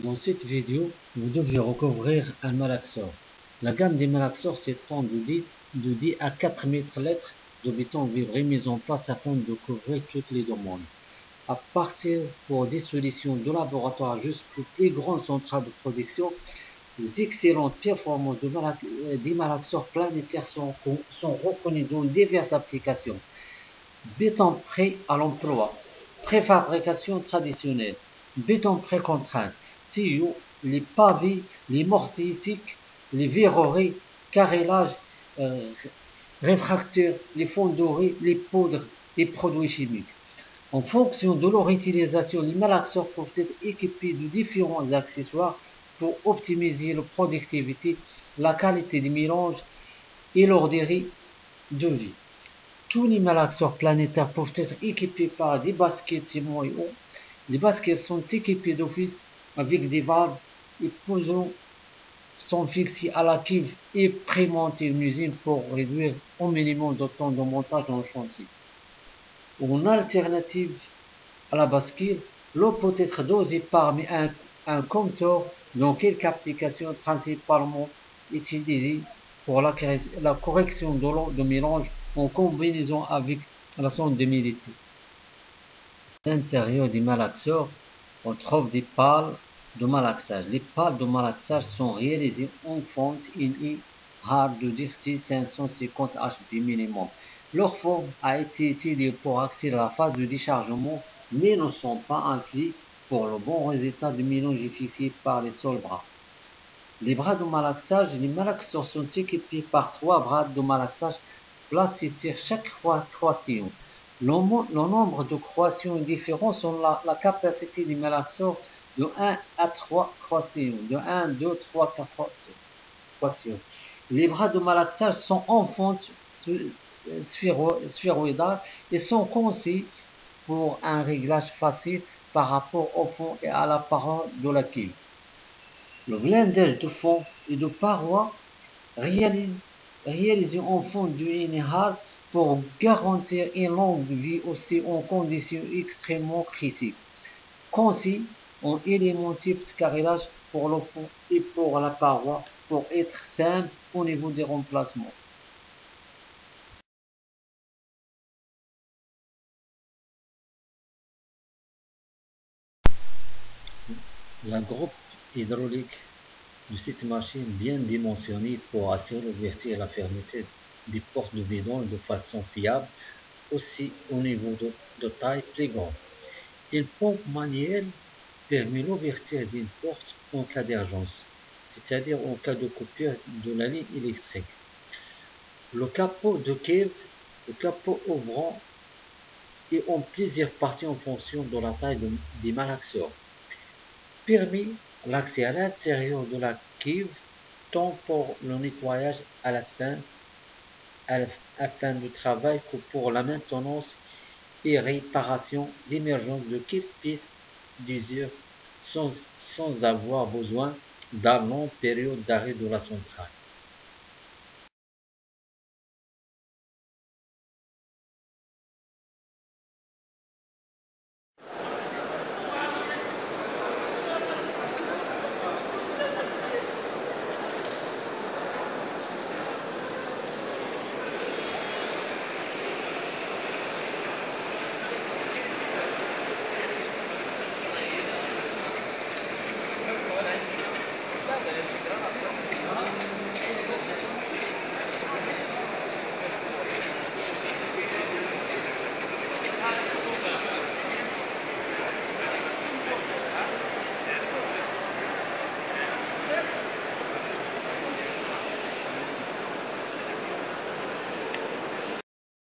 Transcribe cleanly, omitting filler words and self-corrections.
Dans cette vidéo, vous devez recouvrir un malaxeur. La gamme des malaxeurs s'étend de 10 à 4000 lettres de béton vibré mis en place afin de couvrir toutes les demandes. À partir pour des solutions de laboratoire jusqu'aux plus grandes centrales de production, les excellentes performances des malaxeurs planétaires sont reconnues dans diverses applications. Béton prêt à l'emploi, préfabrication traditionnelle, béton précontraint, tuyaux, les pavés, les mortiers secs, les verreries, carrelage, euh, réfractaires, les fonderies, les poudres, les produits chimiques. En fonction de leur utilisation, les malaxeurs peuvent être équipés de différents accessoires pour optimiser la productivité, la qualité des mélanges et leur durée de vie. Tous les malaxeurs planétaires peuvent être équipés par des baskets CMOIO. Les baskets sont équipées d'office avec des valves et posants sont fixés à la cuve et prémontés en usine pour réduire au minimum le temps de montage dans le chantier. En alternative à la bascule, l'eau peut être dosée parmi un compteur dans quelques applications principalement utilisées pour la correction de l'eau de mélange en combinaison avec la sonde d'humidité. À l'intérieur des malaxeurs, on trouve des pales de malaxage. Les pales de malaxage sont réalisées en fonte INI hard de dirty 550 HP minimum. Leur forme a été étudiée pour accéder à la phase de déchargement, mais ne sont pas infliées pour le bon résultat du mélange fixé par les seuls bras. Les bras de malaxage, les malaxeurs sont équipés par 3 bras de malaxage placés sur chaque croissant. Le nombre de croissants est différent selon la capacité des malaxeurs de 1 à 3 croissants, de 1, 2, 3, 4 croissants. Les bras de malaxage sont en fonte sphéroïdale et sont conçus pour un réglage facile par rapport au fond et à l'apparence de la cuve. Le blindage de fond et de parois réalisé en fond du INHAL pour garantir une longue vie aussi en conditions extrêmement critiques. Conçu en éléments type de carrelage pour le fond et pour la paroi pour être simple au niveau des remplacements. La groupe hydraulique de cette machine bien dimensionnée pour assurer l'ouverture et la fermeté des portes de bidon de façon fiable, aussi au niveau de taille plus grande. Une pompe manuelle permet l'ouverture d'une porte en cas d'urgence, c'est-à-dire en cas de coupure de la ligne électrique. Le capot de cuve, le capot ouvrant est en plusieurs parties en fonction de la taille des malaxeurs, permet l'accès à l'intérieur de la cuve tant pour le nettoyage à la fin du travail que pour la maintenance et réparation d'émergence de quelques pièces d'usure sans avoir besoin d'un long période d'arrêt de la centrale.